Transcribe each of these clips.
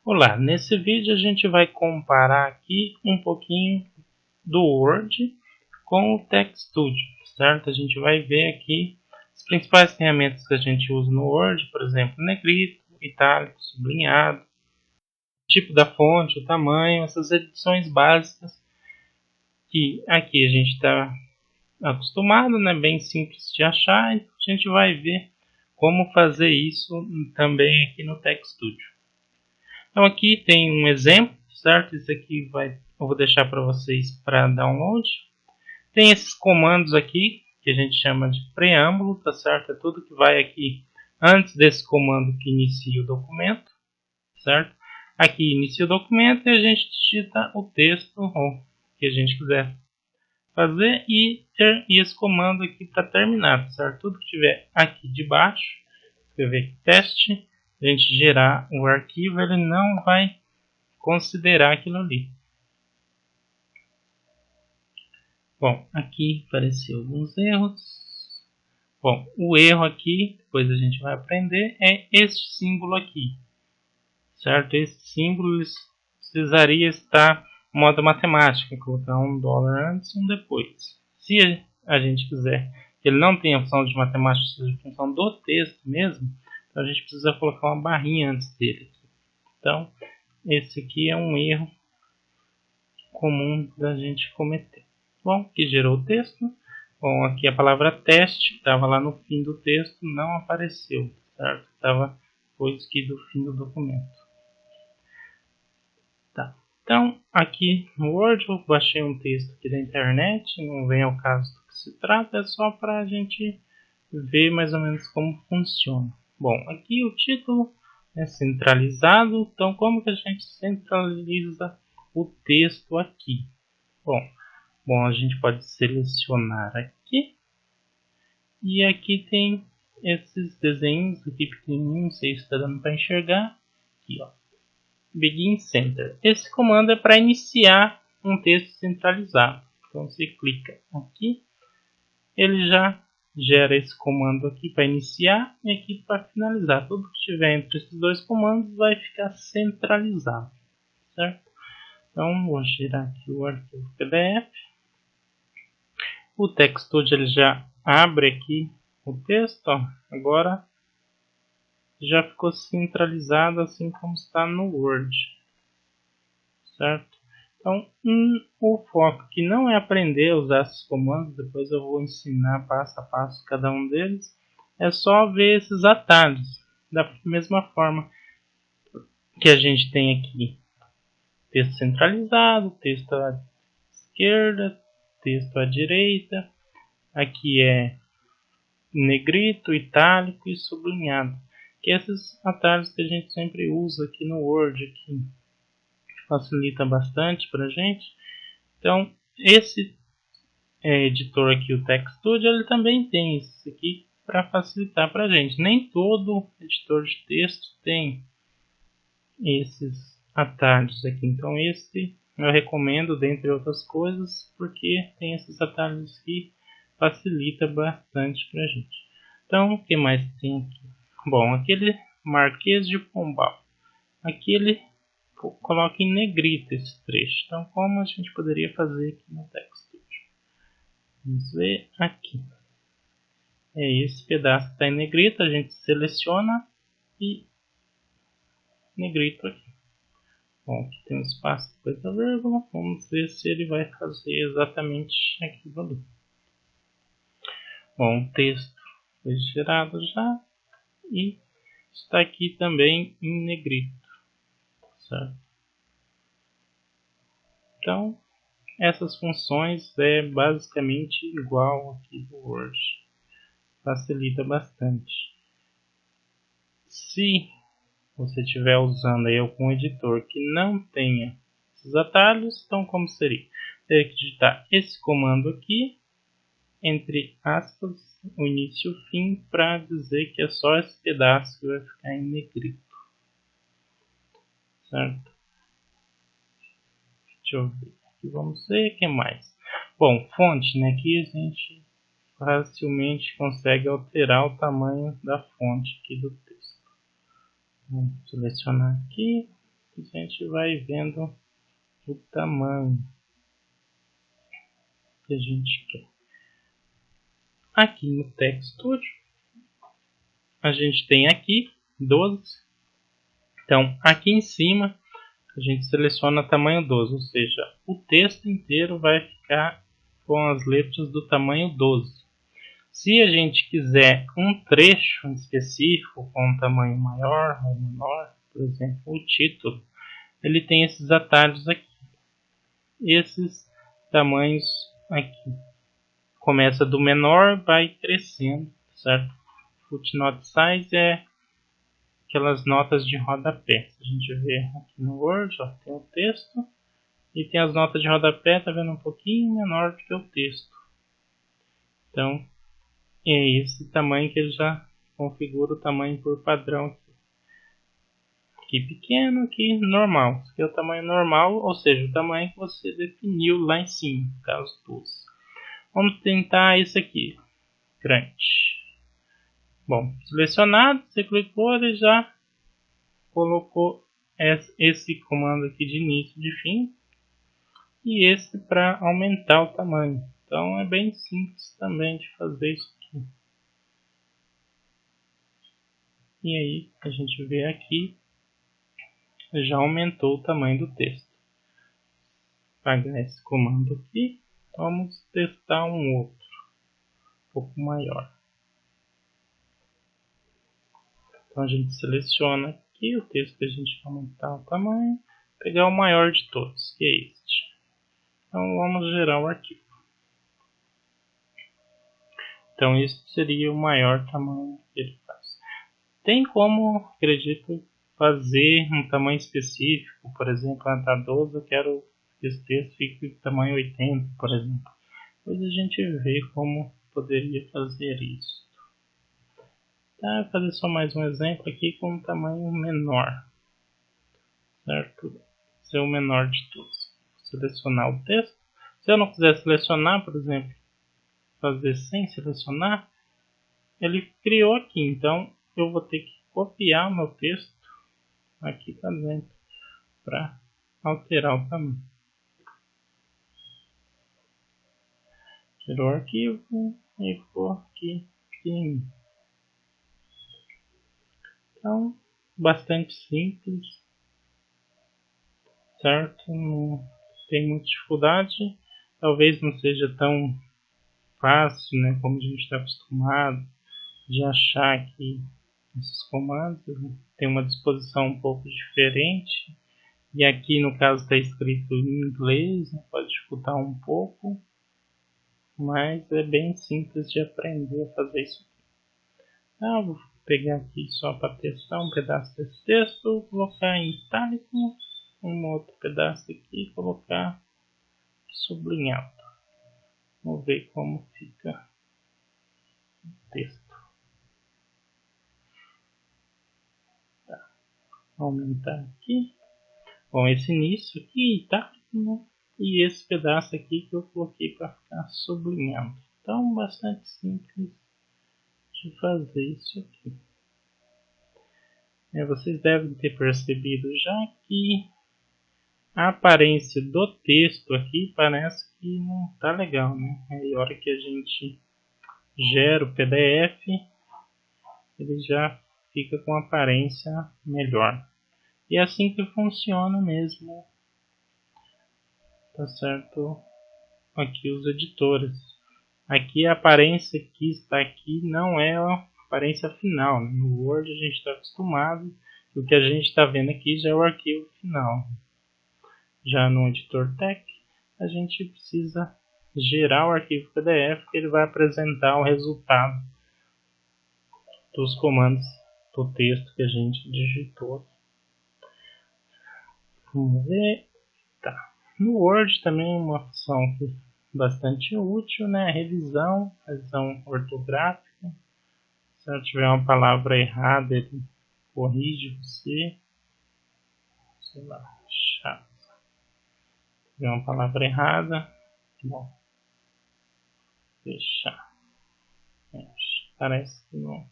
Olá, nesse vídeo a gente vai comparar aqui um pouquinho do Word com o TechStudio, certo? A gente vai ver aqui as principais ferramentas que a gente usa no Word, por exemplo, negrito, itálico, sublinhado, tipo da fonte, o tamanho, essas edições básicas que aqui a gente está acostumado, né? Bem simples de achar, e a gente vai ver como fazer isso também aqui no TechStudio. Então aqui tem um exemplo, certo? Isso aqui eu vou deixar para vocês para download. Tem esses comandos aqui que a gente chama de preâmbulo, tá certo? É tudo que vai aqui antes desse comando que inicia o documento, certo? Aqui inicia o documento e a gente digita o texto que a gente quiser fazer e esse comando aqui para terminar, certo? Tudo que tiver aqui de baixo, escrever aqui teste, a gente gerar o arquivo, ele não vai considerar aquilo ali. Bom, aqui apareceu alguns erros. Bom, o erro aqui, depois a gente vai aprender, é este símbolo aqui, certo? Esse símbolo precisaria estar em modo matemática, colocar $1 antes e um depois. Se a gente quiser que ele não tenha função de matemática, seja função do texto mesmo, então a gente precisa colocar uma barrinha antes dele. Então, esse aqui é um erro comum da gente cometer. Bom, que gerou o texto. Bom, aqui a palavra teste, que estava lá no fim do texto, não apareceu, certo? Foi escrito no fim do documento. Tá. Então, aqui no Word, eu baixei um texto aqui da internet, não vem ao caso do que se trata, é só para a gente ver mais ou menos como funciona. Bom, aqui o título é centralizado, então como que a gente centraliza o texto aqui? Bom, a gente pode selecionar aqui. E aqui tem esses desenhos aqui pequenininhos, não sei se está dando para enxergar. Aqui, ó. Begin Center. Esse comando é para iniciar um texto centralizado. Então você clica aqui, ele já gera esse comando aqui para iniciar e aqui para finalizar. Tudo que estiver entre esses dois comandos vai ficar centralizado, certo? Então vou girar aqui o arquivo PDF. O TechStudio ele já abre aqui o texto, ó. Agora já ficou centralizado assim como está no Word, certo? Então, o foco aqui não é aprender a usar esses comandos, depois eu vou ensinar passo a passo cada um deles, é só ver esses atalhos, da mesma forma que a gente tem aqui texto centralizado, texto à esquerda, texto à direita, aqui é negrito, itálico e sublinhado, que esses atalhos que a gente sempre usa aqui no Word, que facilita bastante para a gente. Então, esse editor aqui, o TechStudio, ele também tem isso aqui para facilitar para a gente. Nem todo editor de texto tem esses atalhos aqui. Então, esse eu recomendo, dentre outras coisas, porque tem esses atalhos que facilita bastante para a gente. Então, o que mais tem aqui? Bom, aquele Marquês de Pombal. Aqui ele coloca em negrito esse trecho. Então, como a gente poderia fazer aqui no TechStudio? Vamos ver aqui. É esse pedaço que está em negrito, a gente seleciona e negrito aqui. Bom, aqui tem um espaço depois da vírgula. Vamos ver se ele vai fazer exatamente aquilo ali. Bom, o texto foi gerado já e está aqui também em negrito, certo? Então, essas funções é basicamente igual aqui do Word. Facilita bastante. Se você estiver usando aí algum editor que não tenha esses atalhos, então como seria? Teria que digitar esse comando aqui, entre aspas, o início e o fim, para dizer que é só esse pedaço que vai ficar em negrito, certo? Deixa eu ver aqui, vamos ver o que mais. Bom, fonte, né? Aqui a gente facilmente consegue alterar o tamanho da fonte aqui do texto. Vamos selecionar aqui. a gente vai vendo o tamanho que a gente quer. Aqui no TechStudio, a gente tem aqui 12. Então, aqui em cima, a gente seleciona tamanho 12, ou seja, o texto inteiro vai ficar com as letras do tamanho 12. Se a gente quiser um trecho específico com um tamanho maior ou menor, por exemplo, o título, ele tem esses atalhos aqui. Esses tamanhos aqui. Começa do menor, vai crescendo, certo? Footnote size é aquelas notas de rodapé. Se a gente vê aqui no Word, ó, tem o texto e tem as notas de rodapé, tá vendo, um pouquinho menor do que o texto. Então, é esse tamanho que ele já configura o tamanho por padrão aqui. Aqui pequeno, aqui normal. Esse aqui é o tamanho normal, ou seja, o tamanho que você definiu lá em cima, caso 12. Vamos tentar esse aqui, grande. Bom, selecionado, você clicou, ele já colocou esse comando aqui de início e de fim. E esse para aumentar o tamanho. Então é bem simples também de fazer isso aqui. E aí a gente vê aqui, já aumentou o tamanho do texto. Apagar esse comando aqui, vamos testar um outro, um pouco maior. Então a gente seleciona aqui o texto que a gente quer aumentar o tamanho, pegar o maior de todos, que é este. Então vamos gerar o arquivo. Então esse seria o maior tamanho que ele faz. Tem como, acredito, fazer um tamanho específico, por exemplo, está 12, eu quero que esse texto fique de tamanho 80, por exemplo. Depois a gente vê como poderia fazer isso. Tá, vou fazer só mais um exemplo aqui com um tamanho menor, certo? Esse é o menor de todos. Selecionar o texto. Se eu não quiser selecionar, por exemplo, fazer sem selecionar, ele criou aqui, então eu vou ter que copiar o meu texto aqui para dentro para alterar o tamanho. Tirou o arquivo e ficou aqui pequenininho. Então, bastante simples, certo? Não tem muita dificuldade. Talvez não seja tão fácil, né, como a gente está acostumado de achar aqui esses comandos. Tem uma disposição um pouco diferente. E aqui no caso está escrito em inglês, né, pode dificultar um pouco. Mas é bem simples de aprender a fazer isso aqui. Vou pegar aqui só para testar um pedaço desse texto, colocar em itálico, um outro pedaço aqui e colocar sublinhado. Vamos ver como fica o texto. Tá. Aumentar aqui. Bom, esse início aqui itálico, né? E esse pedaço aqui que eu coloquei para ficar sublinhado. Então, bastante simples de fazer isso aqui. Vocês devem ter percebido já que a aparência do texto aqui parece que não está legal, né? Aí a hora que a gente gera o PDF, ele já fica com aparência melhor. E é assim que funciona mesmo, tá certo? Aqui os editores. Aqui a aparência que está aqui não é a aparência final, né? No Word a gente está acostumado, o que a gente está vendo aqui já é o arquivo final. Já no editor Tech, a gente precisa gerar o arquivo PDF, que ele vai apresentar o resultado dos comandos do texto que a gente digitou. Vamos ver. Tá. No Word também uma opção bastante útil, né? Revisão ortográfica. Se eu tiver uma palavra errada, ele corrige você. Sei lá, chato. Se tiver uma palavra errada, bom, fechar. Parece que não.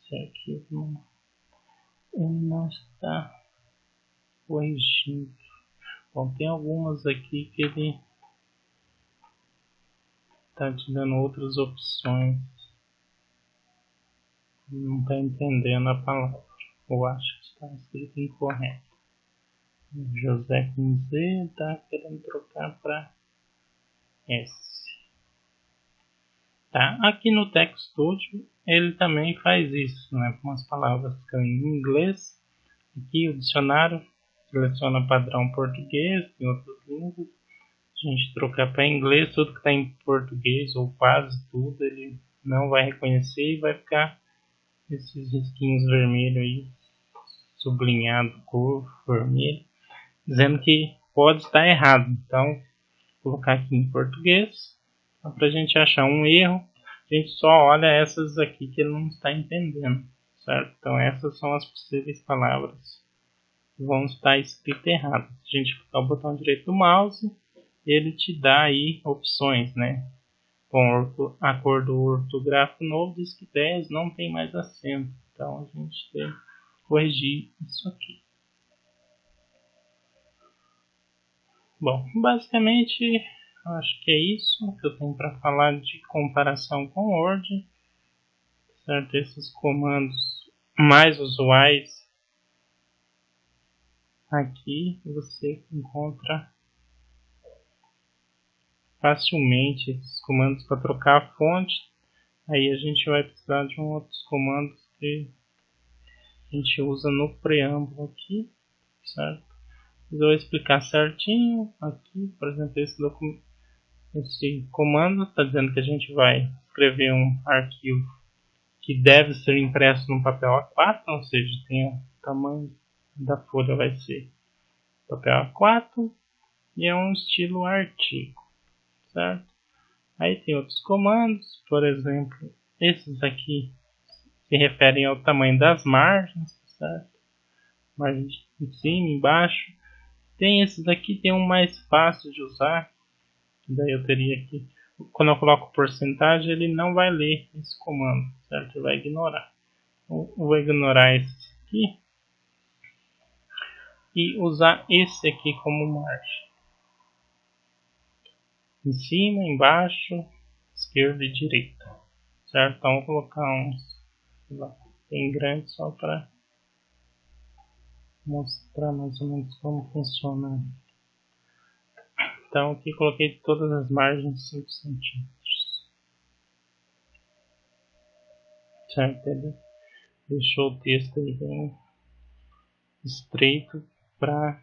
Esse arquivo não está corrigindo. Bom, tem algumas aqui que ele está te dando outras opções. Não está entendendo a palavra. Eu acho que está escrito incorreto. José com Z está querendo trocar para S. Tá? Aqui no TextStudio ele também faz isso, né? Com as palavras que estão em inglês. Aqui o dicionário seleciona padrão português e outras línguas. Se a gente trocar para inglês, tudo que está em português ou quase tudo ele não vai reconhecer e vai ficar esses risquinhos vermelhos aí, sublinhado, cor vermelho, dizendo que pode estar errado. Então, vou colocar aqui em português, para a gente achar um erro. A gente só olha essas aqui que ele não está entendendo, certo? Então essas são as possíveis palavras que vão estar escritas erradas. Se a gente clicar o botão direito do mouse, ele te dá aí opções, né? Com acordo ortográfico novo diz que 10 não tem mais acento. Então a gente tem que corrigir isso aqui. Bom, basicamente acho que é isso que eu tenho para falar de comparação com o Word. Certo? Esses comandos mais usuais aqui você encontra facilmente esses comandos para trocar a fonte. Aí a gente vai precisar de outros comandos que a gente usa no preâmbulo aqui, certo? Eu vou explicar certinho aqui, por exemplo, esse comando está dizendo que a gente vai escrever um arquivo que deve ser impresso num papel A4, ou seja, tem o tamanho da folha vai ser papel A4 e é um estilo artigo, certo? Aí tem outros comandos, por exemplo, esses aqui se referem ao tamanho das margens, certo? Margem em cima, embaixo. Tem esses aqui, tem um mais fácil de usar, daí eu teria aqui, quando eu coloco porcentagem, ele não vai ler esse comando, certo? Ele vai ignorar. Eu vou ignorar esse aqui e usar esse aqui como margem. Em cima, embaixo, esquerda e direita, certo? Então vou colocar uns bem grandes só para mostrar mais ou menos como funciona. Então aqui coloquei todas as margens 5 centímetros, certo? Ele deixou o texto aí bem estreito para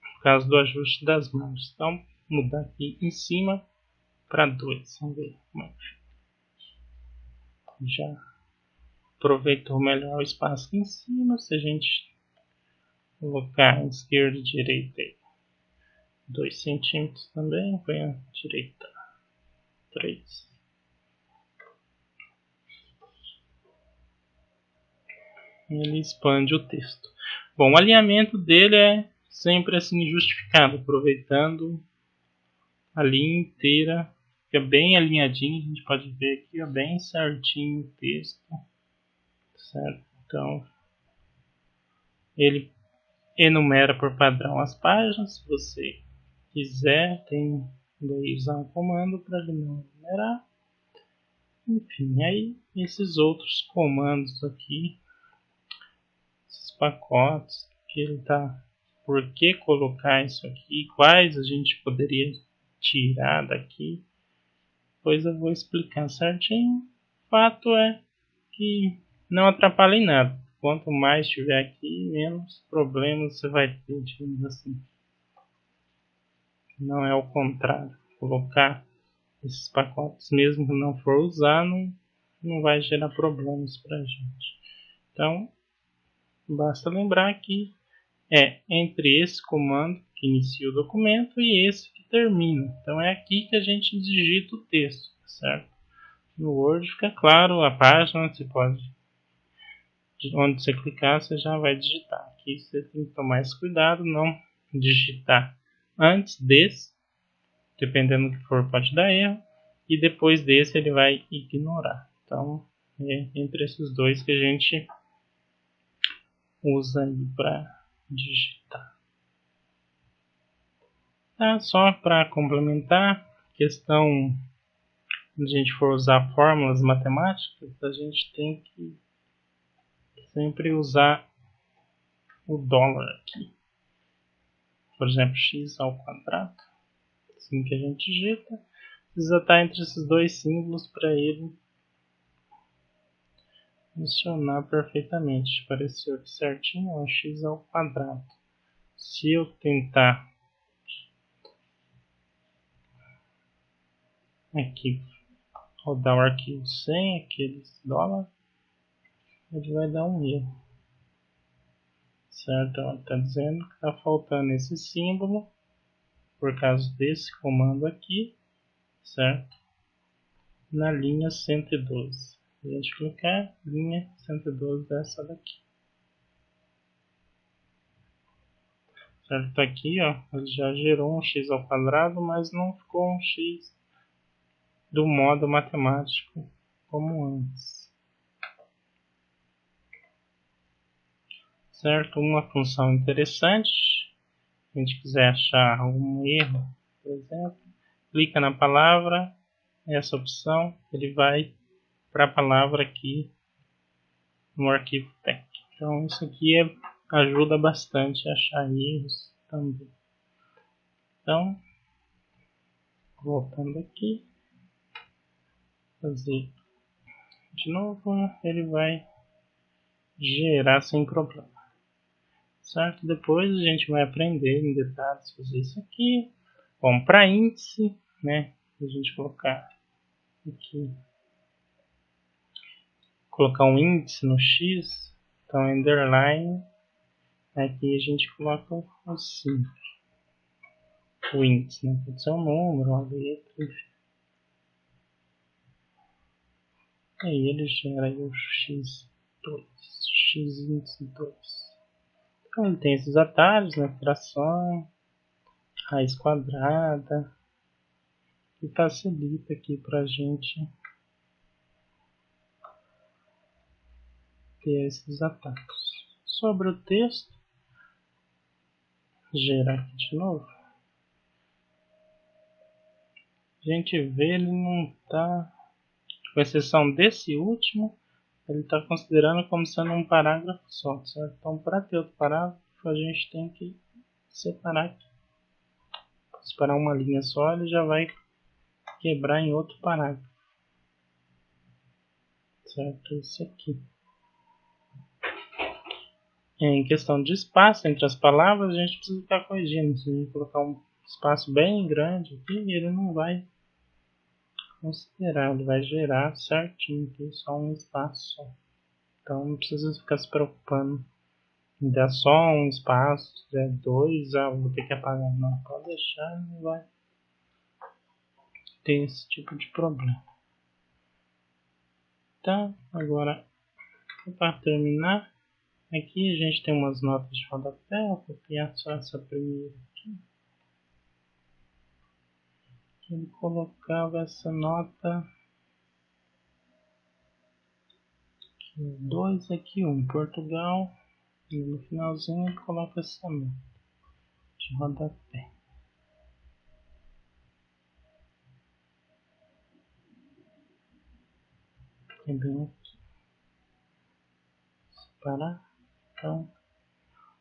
por causa do ajuste das margens. Então vou mudar aqui em cima para 2, vamos ver como é que fica. Já aproveitou melhor o espaço aqui em cima. Se a gente colocar esquerda e direita aí 2 centímetros também, põe a direita 3. Ele expande o texto. Bom, o alinhamento dele é sempre assim justificado, aproveitando a linha inteira, fica bem alinhadinho, a gente pode ver aqui, ó, bem certinho o texto, certo? Então, ele enumera por padrão as páginas. Se você quiser, tem daí usar um comando para ele não enumerar. Enfim, aí esses outros comandos aqui, esses pacotes que ele tá, por que colocar isso aqui, quais a gente poderia tirar daqui, depois eu vou explicar certinho. O fato é que não atrapalha em nada. Quanto mais tiver aqui, menos problemas você vai ter, digamos assim. Não é o contrário. Colocar esses pacotes, mesmo que não for usar, não vai gerar problemas para a gente. Então, basta lembrar que é entre esse comando que inicia o documento e esse que termina. Então é aqui que a gente digita o texto, certo? No Word fica claro a página, você pode, onde você clicar, você já vai digitar. Aqui você tem que tomar esse cuidado, não digitar antes desse, dependendo do que for pode dar erro, e depois desse ele vai ignorar. Então é entre esses dois que a gente usa aí para digitar. Tá? Só para complementar, questão, se a gente for usar fórmulas matemáticas, a gente tem que sempre usar o dólar aqui. Por exemplo, x ao quadrado, assim que a gente digita, precisa estar entre esses dois símbolos para ele funcionar perfeitamente. Apareceu aqui certinho, ó, x ao quadrado. Se eu tentar aqui rodar o arquivo sem aqueles dólares, ele vai dar um erro. Certo? Está dizendo que está faltando esse símbolo por causa desse comando aqui, certo? Na linha 112. Se a gente clicar, linha 112 dessa daqui. Certo? Aqui, ó, ele já gerou um x ao quadrado, mas não ficou um x do modo matemático como antes. Certo? Uma função interessante, se a gente quiser achar algum erro, por exemplo, clica na palavra, essa opção, ele vai para a palavra aqui no arquivo TeX. Então isso aqui ajuda bastante a achar erros também. Então, voltando aqui, fazer de novo, ele vai gerar sem problema. Certo? Depois a gente vai aprender em detalhes fazer isso aqui. Bom, para índice, né? A gente colocar aqui, colocar um índice no x, então underline, aqui a gente coloca o símbolo, o índice, né? Pode ser um número, uma letra, enfim. Aí ele gera aí o x2, x índice 2. Então ele tem esses atalhos, né? Fração, raiz quadrada, que facilita aqui para a gente ter esses atalhos. Sobre o texto, gerar aqui de novo. A gente vê, ele não está, com exceção desse último, ele está considerando como sendo um parágrafo só, certo? Então, para ter outro parágrafo, a gente tem que separar aqui. Separar uma linha só, ele já vai quebrar em outro parágrafo. Certo? Isso aqui. Em questão de espaço entre as palavras, a gente precisa ficar corrigindo. Se a gente colocar um espaço bem grande aqui, ele não vai considerar, ele vai gerar certinho aqui, só um espaço só. Então não precisa ficar se preocupando em dar só um espaço, se der dois, vou ter que apagar. Não, pode deixar, não vai ter esse tipo de problema. Tá, agora para terminar, aqui a gente tem umas notas de rodapé, vou copiar só essa primeira aqui. Ele colocava essa nota 2 aqui, 1, Portugal, e no finalzinho ele coloca essa nota de rodapé. É bem aqui. Separar. Então,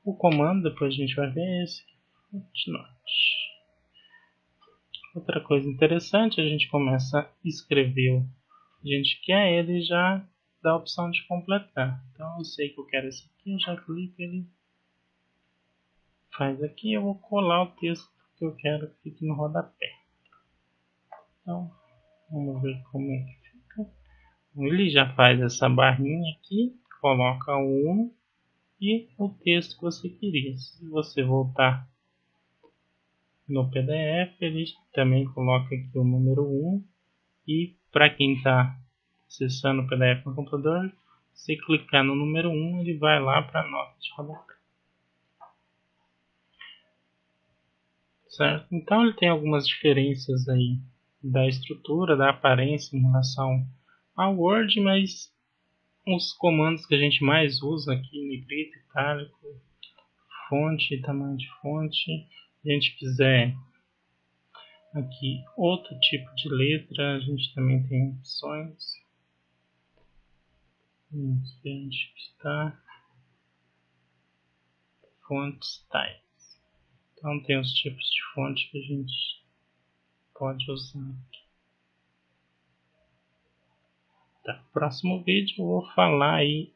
o comando, depois a gente vai ver, é esse footnote. Outra coisa interessante, a gente começa a escrever o que a gente quer, ele já dá a opção de completar. Então eu sei que eu quero esse aqui, eu já clico, ele faz aqui, eu vou colar o texto que eu quero que fique no rodapé. Então, vamos ver como é que fica. Ele já faz essa barrinha aqui, coloca o 1 e o texto que você queria. Se você voltar no PDF, ele também coloca aqui o número 1. E para quem está acessando o PDF no computador, se clicar no número 1, ele vai lá para a nota de rodapé. Certo? Então ele tem algumas diferenças aí da estrutura, da aparência em relação ao Word, mas os comandos que a gente mais usa aqui, negrito, itálico, fonte, tamanho de fonte, se a gente quiser Aqui outro tipo de letra, a gente também tem opções. Vamos ver onde está. Font styles. Então tem os tipos de fonte que a gente pode usar aqui. Tá, próximo vídeo eu vou falar aí,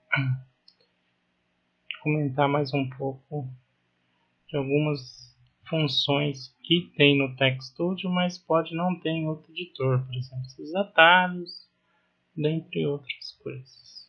comentar mais um pouco de algumas funções que tem no TechStudio, mas pode não ter em outro editor, por exemplo, esses atalhos, dentre outras coisas.